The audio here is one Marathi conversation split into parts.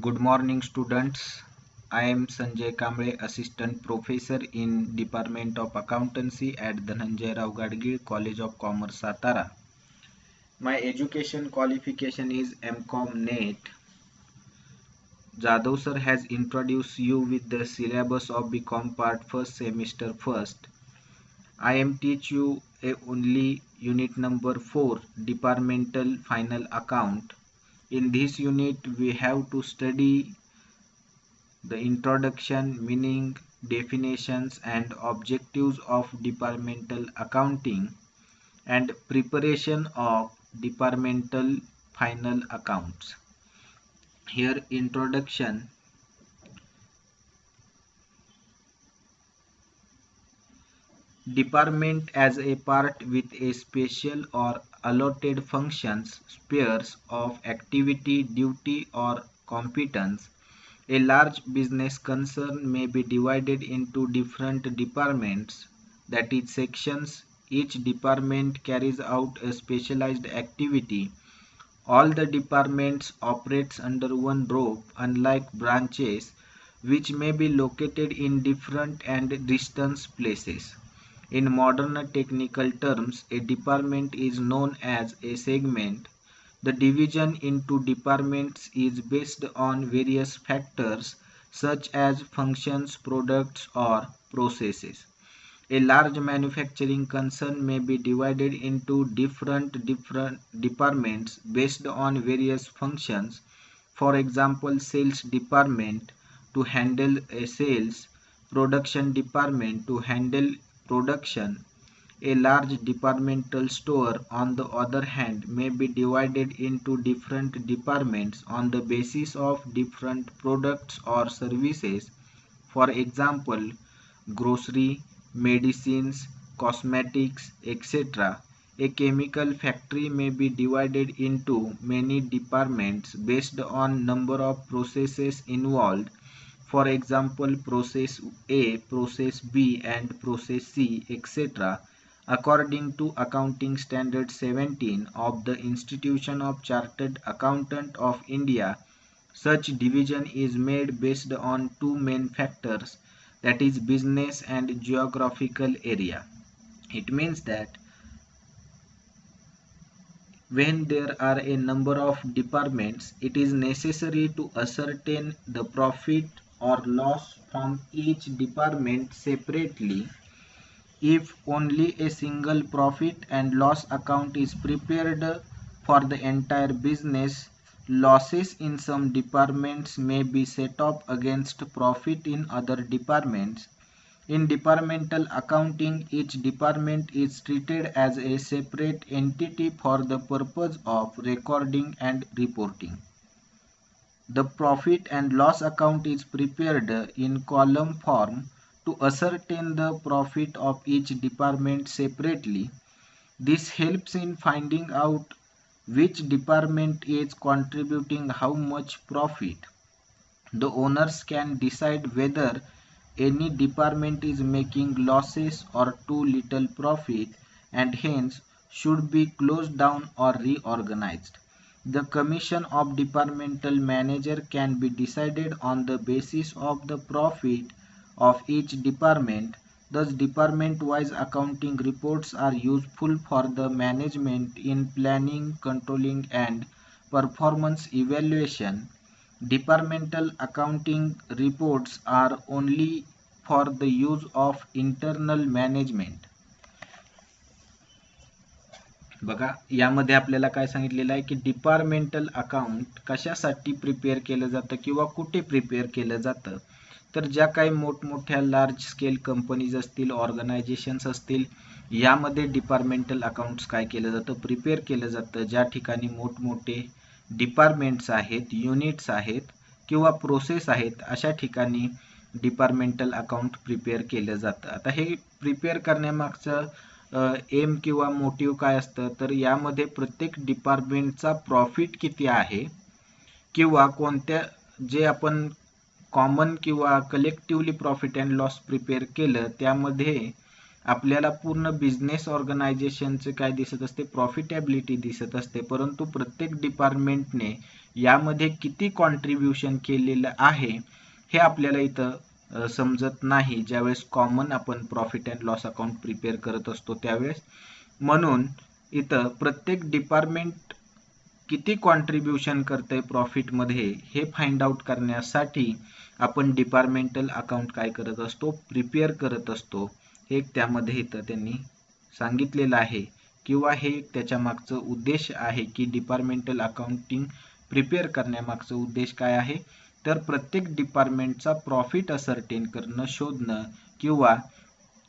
Good morning, students. I am Sanjay Kamble, Assistant Professor in Department of Accountancy at Dhananjay Rao Gadgil College of Commerce, Satara. My education qualification is MCom NET. Jadhav sir has introduced you with the syllabus of BCom Part 1st Semester 1st. I am teach you only unit number 4, Departmental Final Account. In this unit, we have to study the introduction, meaning, definitions and objectives of departmental accounting and preparation of departmental final accounts. Here introduction. Department as a part with a special or allotted functions, spheres of activity, duty or competence. A large business concern may be divided into different departments, that is sections. Each department carries out a specialized activity. All the departments operates under one roof, unlike branches which may be located in different and distant places. In modern technical terms, a department is known as a segment. The division into departments is based on various factors such as functions, products, or processes. A large manufacturing concern may be divided into different departments based on various functions. For example, sales department to handle sales, production department to handle production. A large departmental store, on the other hand, may be divided into different departments on the basis of different products or services. For example, grocery, medicines, cosmetics, etc. A chemical factory may be divided into many departments based on number of processes involved. For example, process A, process B and process C, etc. According to Accounting Standard 17 of the Institution of Chartered Accountant of India, such division is made based on two main factors, that is business and geographical area. It means that when there are a number of departments, it is necessary to ascertain the profit or loss from each department separately. If only a single profit and loss account is prepared for the entire business, losses in some departments may be set up against profit in other departments. In departmental accounting, each department is treated as a separate entity for the purpose of recording and reporting. The profit and loss account is prepared in column form to ascertain the profit of each department separately. This helps in finding out which department is contributing how much profit. The owners can decide whether any department is making losses or too little profit and hence should be closed down or reorganized. The commission of departmental manager can be decided on the basis of the profit of each department. Thus, department-wise accounting reports are useful for the management in planning, controlling and performance evaluation. Departmental accounting reports are only for the use of internal management. बघा यामध्ये आपल्याला काय सांगितलेलं आहे की डिपार्टमेंटल अकाउंट कशासाठी प्रिपेअर केलं जातं किंवा कुठे प्रिपेअर केलं जातं, तर ज्या काही मोठमोठ्या लार्ज स्केल कंपनीज असतील, ऑर्गनायझेशन्स असतील, यामध्ये डिपार्टमेंटल अकाउंट्स काय केलं जातं, प्रिपेअर केलं जातं. ज्या ठिकाणी मोठमोठे डिपार्टमेंट्स आहेत, युनिट्स आहेत किंवा प्रोसेस आहेत, अशा ठिकाणी डिपार्टमेंटल अकाउंट प्रिपेअर केलं जातं. आता हे प्रिपेअर करण्यामागचं एम किंवा मोटिव्ह काय असतं, तर यामध्ये प्रत्येक डिपार्टमेंटचा प्रॉफिट किती आहे किंवा कोणत्या जे आपण कॉमन किंवा collectively profit and loss prepare केलं त्यामध्ये आपल्याला पूर्ण बिझनेस ऑर्गनायझेशनचे काय दिसत असते, प्रॉफिटेबिलिटी दिसत असते. परंतु प्रत्येक डिपार्टमेंटने यामध्ये किती कॉन्ट्रीब्युशन केलेलं आहे हे आपल्याला इथं समजत नाही ज्यावेळेस कॉमन आपण profit and loss account prepare करत असतो त्यावेळेस. म्हणून इथं प्रत्येक डिपार्टमेंट किती कॉन्ट्रीब्युशन करतंय प्रॉफिटमध्ये हे फाइंड आउट करण्यासाठी आपण डिपार्टमेंटल अकाउंट काय करत असतो, प्रिपेअर करत असतो. हे त्यामध्ये इथं त्यांनी सांगितलेलं आहे किंवा हे त्याच्या मागचं उद्देश आहे की डिपार्टमेंटल अकाउंटिंग प्रिपेअर करण्यामागचा उद्देश काय आहे, तर प्रत्येक डिपार्टमेंटचा प्रॉफिट असर्टेन करणं, शोधणं किंवा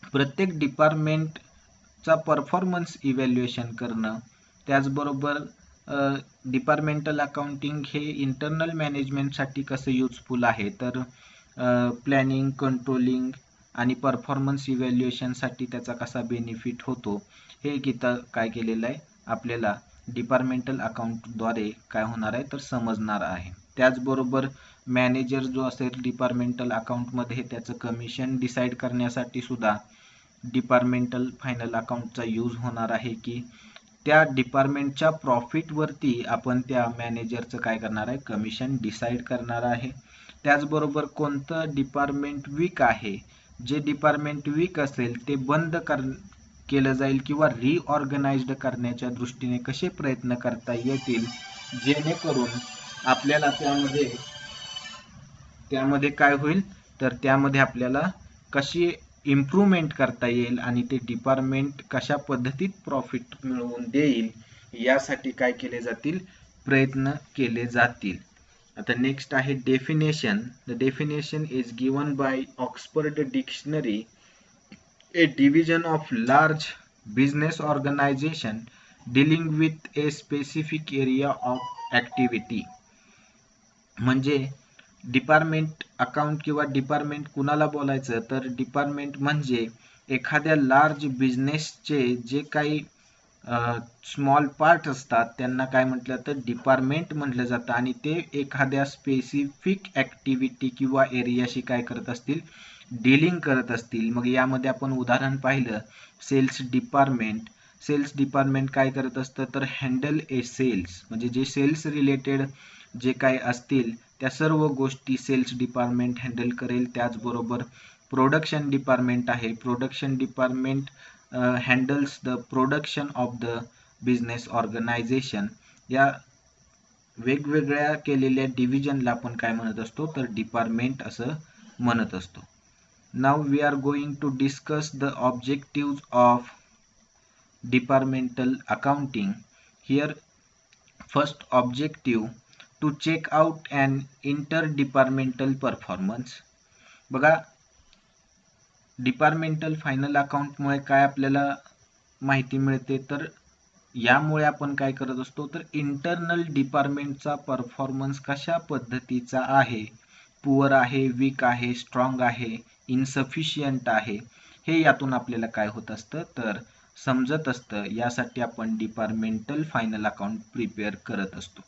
प्रत्येक डिपार्टमेंटचा परफॉर्मन्स इव्हॅल्युएशन करणं. त्याचबरोबर डिपार्टमेंटल अकाउंटिंग हे इंटरनल मॅनेजमेंटसाठी कसं युजफुल आहे, तर प्लॅनिंग, कंट्रोलिंग आणि परफॉर्मन्स इव्हॅल्युएशनसाठी त्याचा कसा बेनिफिट होतो हे इथं काय केलेलं आहे आपल्याला डिपार्टमेंटल अकाउंटद्वारे काय होणार आहे तर समजणार आहे. त्याचबरोबर मॅनेजर जो असेल डिपार्टमेंटल अकाउंटमध्ये त्याचं कमिशन डिसाईड करण्यासाठी सुद्धा डिपार्टमेंटल फायनल अकाउंटचा यूज होणार आहे की त्या डिपार्टमेंटच्या प्रॉफिटवरती आपण त्या मॅनेजरचं काय करणार आहे, कमिशन डिसाईड करणार आहे. त्याचबरोबर कोणतं डिपार्टमेंट वीक आहे, जे डिपार्टमेंट वीक असेल ते बंद केलं जाईल किंवा रिऑर्गनाइज्ड करण्याच्या दृष्टीने कसे प्रयत्न करता येतील जेणेकरून आपल्याला त्यामध्ये काय होईल तर त्यामध्ये आपल्याला कशी इम्प्रूव्हमेंट करता येईल आणि ते डिपार्टमेंट कशा पद्धतीत प्रॉफिट मिळवून देईल यासाठी काय केले जातील, प्रयत्न केले जातील. आता नेक्स्ट आहे definition. The definition is given by Oxford dictionary, a division of large business organisation dealing with a specific area of activity. म्हणजे डिपार्टमेंट अकाउंट किंवा डिपार्टमेंट कुणाला बोलायचं तर डिपार्टमेंट म्हणजे एखाद्या लार्ज बिझनेसचे जे काही स्मॉल पार्ट असतात त्यांना काय म्हटलं तर डिपार्टमेंट म्हटलं जातं आणि ते एखाद्या स्पेसिफिक ॲक्टिव्हिटी किंवा एरियाशी काय करत असतील, डीलिंग करत असतील. मग यामध्ये आपण उदाहरण पाहिलं सेल्स डिपार्टमेंट. सेल्स डिपार्टमेंट काय करत असतं तर हँडल ए सेल्स, म्हणजे जे सेल्स रिलेटेड जे काय असतील त्या सर्व गोष्टी सेल्स डिपार्टमेंट हँडल करेल. त्याचबरोबर प्रोडक्शन डिपार्टमेंट आहे, production department handles the production of the business organisation. या वेगवेगळ्या केलेल्या डिव्हिजनला आपण काय म्हणत असतो तर डिपार्टमेंट असं म्हणत असतो. Now we are going to discuss the objectives of departmental accounting. Here first objective to check out and inter departmental performance. बघा डिपार्टमेंटल फायनल अकाउंटमुळे काय आपल्याला माहिती मिळते तर यामुळे आपण काय करत असतो तर इंटरनल डिपार्टमेंटचा परफॉर्मन्स कशा पद्धतीचा आहे, पुअर आहे, वीक आहे, स्ट्रॉंग आहे, इनसफिशियंट आहे, हे यातून आपल्याला काय होत असतं तर समजत असतं. यासाठी आपण डिपार्टमेंटल फायनल अकाउंट प्रिपेअर करत असतो.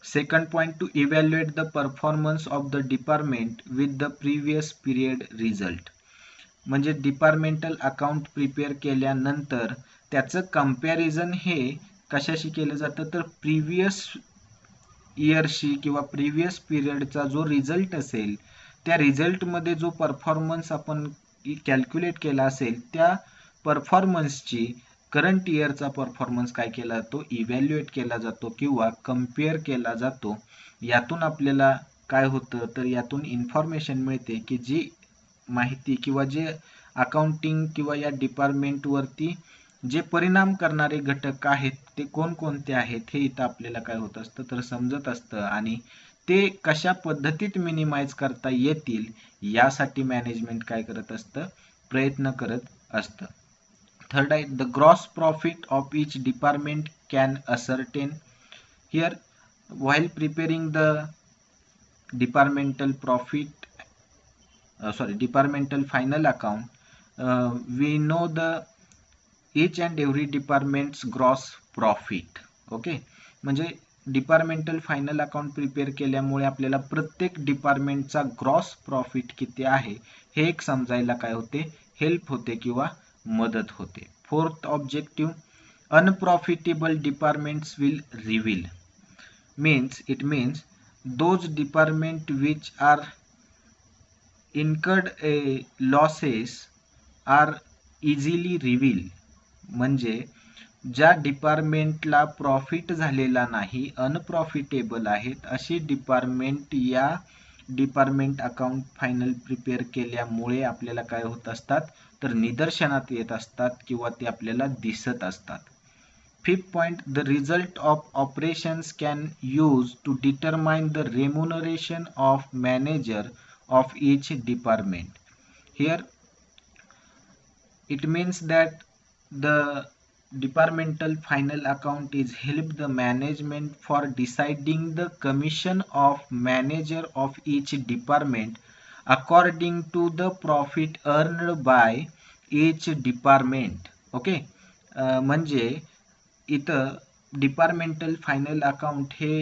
Second point two evaluate the performance of the department with the previous period result. म्हणजे डिपार्टमेंटल अकाउंट प्रिपेअर केल्यानंतर त्याचं कंपॅरिझन हे कशाशी केलं जातं तर प्रिव्हियस इयरशी किंवा प्रिव्हियस पिरियडचा जो रिझल्ट असेल त्या रिझल्टमध्ये जो परफॉर्मन्स आपण कॅल्क्युलेट केला असेल त्या परफॉर्मन्सची करंट इयरचा परफॉर्मन्स काय केला जातो, इव्हॅल्युएट केला जातो किंवा कम्पेअर केला जातो. यातून आपल्याला काय होतं तर यातून इन्फॉर्मेशन मिळते की जी माहिती किंवा जे अकाउंटिंग किंवा या डिपार्टमेंटवरती जे परिणाम करणारे घटक आहेत ते कोणकोणते आहेत हे इथं आपल्याला काय होत असतं तर समजत असतं आणि ते कशा पद्धतीत मिनिमाइज करता येतील यासाठी मॅनेजमेंट काय करत असतं, प्रयत्न करत असतं. थर्ड आहे the gross profit of each department can ascertain. Here while preparing the departmental departmental final account, we know the each and every department's gross profit. Okay, म्हणजे डिपार्टमेंटल फायनल अकाउंट प्रिपेअर केल्यामुळे आपल्याला प्रत्येक डिपार्टमेंटचा ग्रॉस प्रॉफिट किती आहे हे एक समजायला काय होते, हेल्प होते किंवा मदत होते. Fourth objective unprofitable departments will reveal. means those department which are incurred a losses are easily revealed. म्हणजे ज्या डिपार्टमेंटला प्रॉफिट झालेला नाही, अनप्रॉफिटेबल आहेत, अशी डिपार्टमेंट या डिपार्टमेंट अकाउंट फायनल प्रिपेअर केल्यामुळे आपल्याला काय होत असतात तर निदर्शनात येत असतात किंवा ते आपल्याला दिसत असतात. Fifth point, the result of operations can use to determine the remuneration of manager of each department. Here it means that the departmental final account is help the management for deciding the commission of manager of each department according to the profit earned by each department. Okay, म्हणजे इथं डिपार्टमेंटल फायनल अकाउंट हे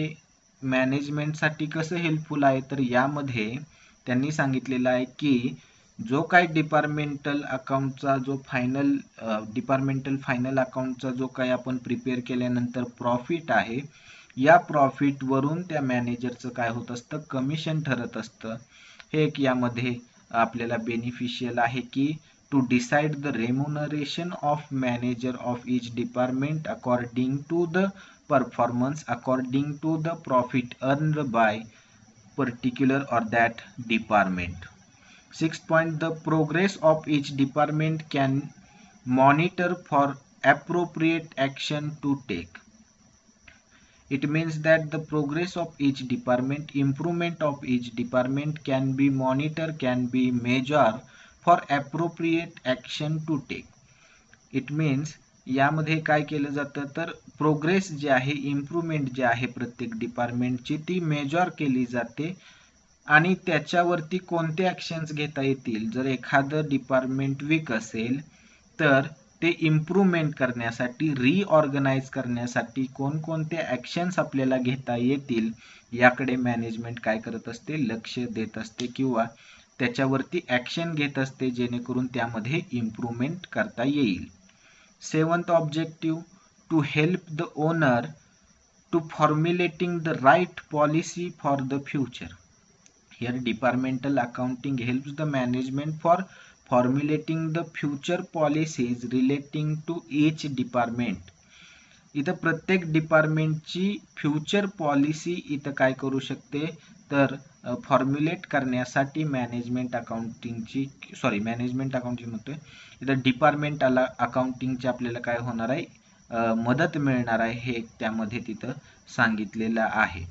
मॅनेजमेंटसाठी कसं हेल्पफुल आहे तर यामध्ये त्यांनी सांगितलेलं आहे की जो काही डिपार्टमेंटल अकाउंटचा जो डिपार्टमेंटल फायनल अकाउंटचा जो काही आपण प्रिपेअर केल्यानंतर प्रॉफिट आहे, या प्रॉफिटवरून त्या मॅनेजरचं काय होत असतं कमिशन ठरत असतं. हे एक यामध्ये आपल्याला बेनिफिशियल आहे की to decide the remuneration of manager of each department according to the performance, according to the profit earned by particular or that department. Sixth point, the progress of each department can monitor for appropriate action to take. It means that the progress of each department, improvement of each department can be monitored, can be measured for appropriate action to take. It means यामध्ये काय केलं जातं तर प्रोग्रेस जे आहे, इम्प्रूव्हमेंट जे आहे प्रत्येक डिपार्टमेंटची ती मेजर केली जाते आणि त्याच्यावरती कोणते ॲक्शन्स घेता येतील. जर एखादं डिपार्टमेंट वीक असेल तर ते इम्प्रूव्हमेंट करण्यासाठी, रिऑर्गनाइज करण्यासाठी कोणकोणते ॲक्शन्स आपल्याला घेता येतील याकडे मॅनेजमेंट काय करत असते, लक्ष देत असते किंवा त्याच्यावरती ॲक्शन घेत असते जेणेकरून त्यामध्ये इम्प्रूव्हमेंट करता येईल. Seventh objective, to help the owner to formulating the right policy for the future. Here departmental accounting helps the management for formulating the future policies relating to each department. इथं प्रत्येक डिपार्टमेंटची फ्युचर पॉलिसी इथं काय करू शकते तर फॉर्म्युलेट करण्यासाठी मॅनेजमेंट अकाउंटिंगची म्हणतोय इथं डिपार्टमेंट अकाउंटिंगची आपल्याला काय होणार आहे, मदत मिळणार आहे, हे त्यामध्ये तिथं सांगितलेलं आहे.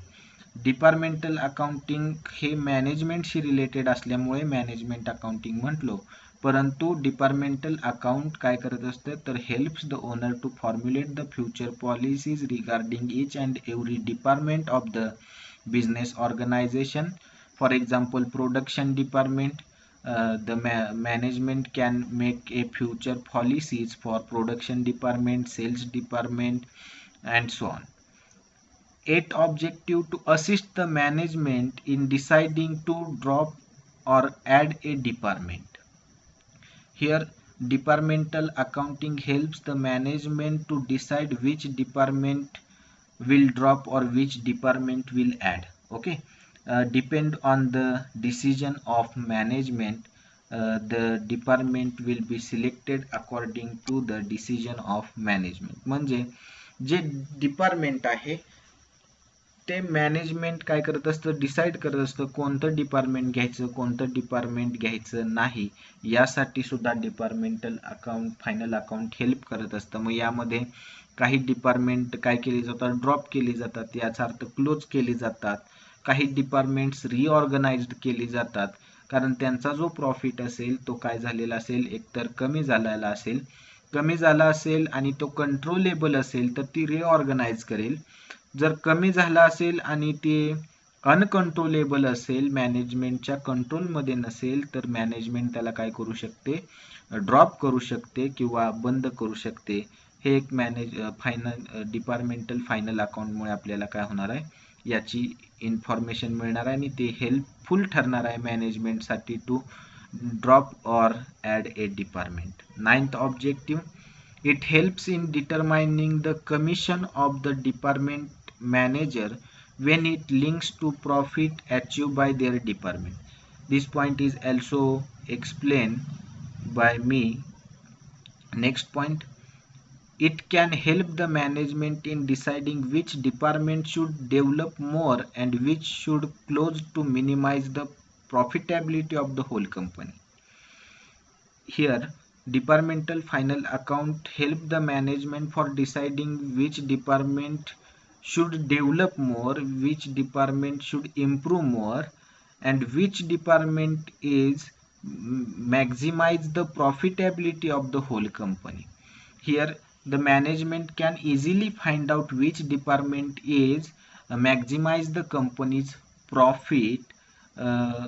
डिपार्टमेंटल अकाउंटिंग हे मॅनेजमेंटशी रिलेटेड असल्यामुळे मॅनेजमेंट अकाउंटिंग म्हटलो, परंतु डिपार्टमेंटल अकाउंट काय करत असतं तर helps the owner to formulate the future policies regarding each and every department of the business organization. For example, production department, the management can make a future policies for production department, sales department, and so on. Eighth objective, to assist the management in deciding to drop or add a department. Here departmental accounting helps the management to decide which department will drop or which department will add. Okay, depend on the decision of management, the department will be selected according to the decision of management. म्हणजे जे डिपार्टमेंट आहे ते मॅनेजमेंट काय करत असतं, डिसाईड करत असतं कोणतं डिपार्टमेंट घ्यायचं, कोणतं डिपार्टमेंट घ्यायचं नाही, यासाठी सुद्धा departmental account final account help करत असतं. मग यामध्ये काही डिपार्टमेंट काय केली जातात, ड्रॉप केली जातात, याचा अर्थ क्लोज केली जातात. काही डिपार्टमेंट्स रिऑर्गनाइज्ड केली जातात कारण त्यांचा जो प्रॉफिट असेल तो काय झालेला असेल, एकतर कमी झाला असेल आणि तो कंट्रोलेबल असेल तर ती रिऑर्गनाइज करेल. जर कमी झाला असेल आणि ते अनकंट्रोलेबल असेल, मॅनेजमेंटच्या कंट्रोलमध्ये नसेल, तर मॅनेजमेंट त्याला काय करू शकते, ड्रॉप करू शकते किंवा बंद करू शकते. हे एक डिपार्टमेंटल फायनल अकाउंटमुळे आपल्याला काय होणार आहे, याची इन्फॉर्मेशन मिळणार आहे आणि ते हेल्पफुल ठरणार आहे मॅनेजमेंटसाठी to drop or add a department. Ninth objective, it helps in determining the commission of the department manager when it links to profit achieved by their department. This point is also explained by me. Next point, it can help the management in deciding which department should develop more and which should close to minimize the profitability of the whole company. Here, departmental final account help the management for deciding which department should develop more, which department should improve more, and which department is maximize the profitability of the whole company. Here, the management can easily find out which department is maximize the company's profit,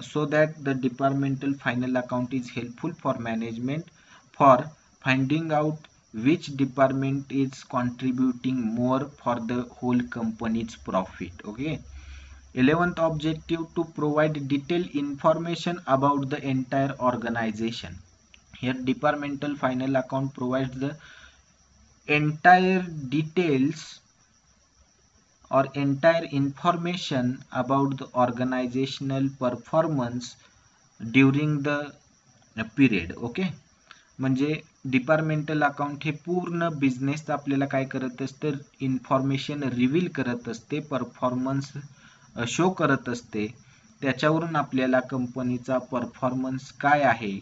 so that the departmental final account is helpful for management for finding out which department is contributing more for the whole company's profit. Okay. 11th objective, to provide detailed information about the entire organization. Here departmental final account provides the entire details or entire information about the organizational performance during the period. Okay, म्हणजे डिपार्टमेंटल अकाउंट हे पूर्ण बिझनेस आपल्याला काय करत असतं, इन्फॉर्मेशन रिव्हील करत असते, परफॉर्मन्स शो करत असते. त्याच्यावरून आपल्याला कंपनीचा परफॉर्मन्स काय आहे,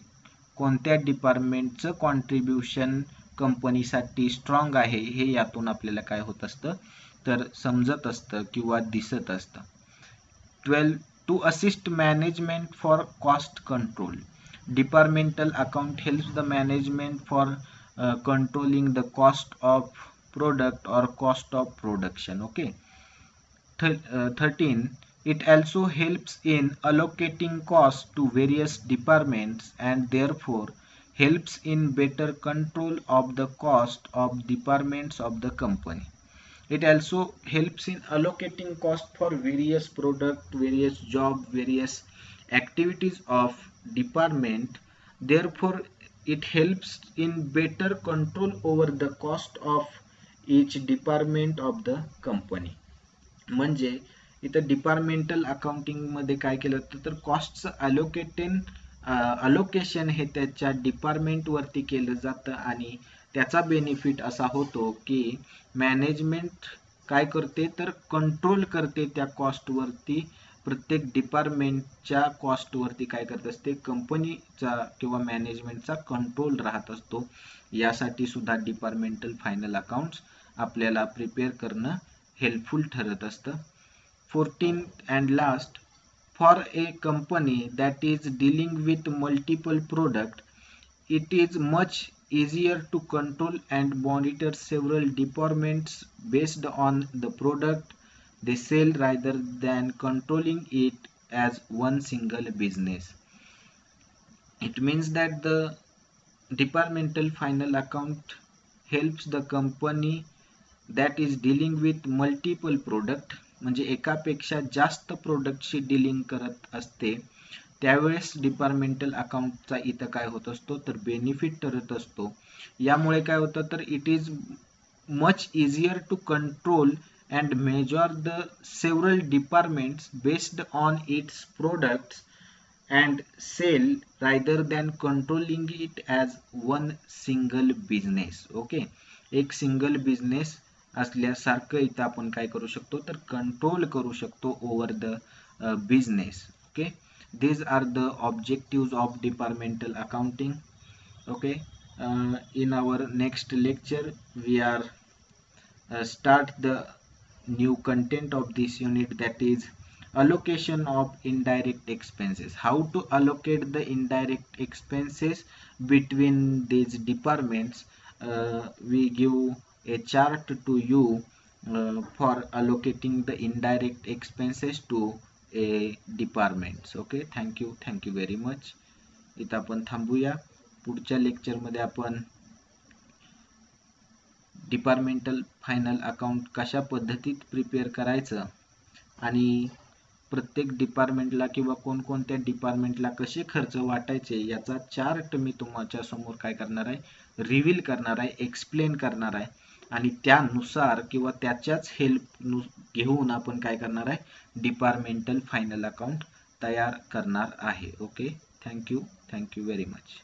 कोणत्या डिपार्टमेंटचं कॉन्ट्रीब्युशन कंपनीसाठी स्ट्रॉंग आहे, हे यातून आपल्याला काय होत असतं तर समजत असतं किंवा दिसत असतं. 12. To assist management for cost control. Departmental account helps the management for controlling the cost of product or cost of production. Okay. 13. It also helps in allocating costs to various departments and therefore helps in better control of the cost of departments of the company. It also helps in allocating cost for various product, various job, various activities of department. Therefore, it helps in better control over the cost of each department of the company. म्हणजे इथं डिपार्टमेंटल अकाउंटिंग मध्ये काय केलं जातं तर कॉस्टचं अलोकेशन हे त्याच्या डिपार्टमेंट वरती केलं जातं आणि त्याचा बेनिफिट असा होतो की मॅनेजमेंट काय करते तर कंट्रोल करते त्या कॉस्टवरती, प्रत्येक डिपार्टमेंटच्या कॉस्टवरती काय करत असते कंपनीचा किंवा मॅनेजमेंटचा कंट्रोल राहत असतो. यासाठी सुद्धा डिपार्टमेंटल फायनल अकाउंट्स आपल्याला प्रिपेअर करणं हेल्पफुल ठरत असतं. 14th and last, for a company that is dealing with multiple product, it is much easier to control and monitor several departments based on the product they sell rather than controlling it as one single business. It means that the departmental final account helps the company that is dealing with multiple product, म्हणजे एकापेक्षा जास्त प्रोडक्टशी डीलिंग करत असते त्यावेळेस डिपार्टमेंटल अकाउंटचा इथं काय होत असतो तर बेनिफिट ठरत असतो. यामुळे काय होतं तर it is much easier to control and measure the several departments based on its products and sale rather than controlling it as one single business. Okay, एक सिंगल बिझनेस असल्यासारखं इथं आपण काय करू शकतो तर कंट्रोल करू शकतो over the business. Okay, these are the objectives of departmental accounting. Okay, in our next lecture we are start the new content of this unit, that is allocation of indirect expenses. How to allocate the indirect expenses between these departments. We give a chart to you for allocating the indirect expenses to a departments. Okay, thank you very much. इथं आपण थांबूया. पुढच्या लेक्चर मध्ये आपण डिपार्टमेंटल फायनल अकाउंट कशा पद्धतीत प्रिपेअर करायचं आणि प्रत्येक डिपार्टमेंटला किंवा कोणकोणत्या डिपार्टमेंटला कसे खर्च वाटायचे याचा चार्ट मी तुमच्या समोर काय करणार आहे रिव्हील करणार आहे, एक्सप्लेन करणार आहे. आणि त्यानुसार किंवा त्याच्याच हेल्प घेऊन आपण काय करणार आहे, डिपार्टमेंटल फायनल अकाउंट तयार करणार आहे. Okay, thank you very much.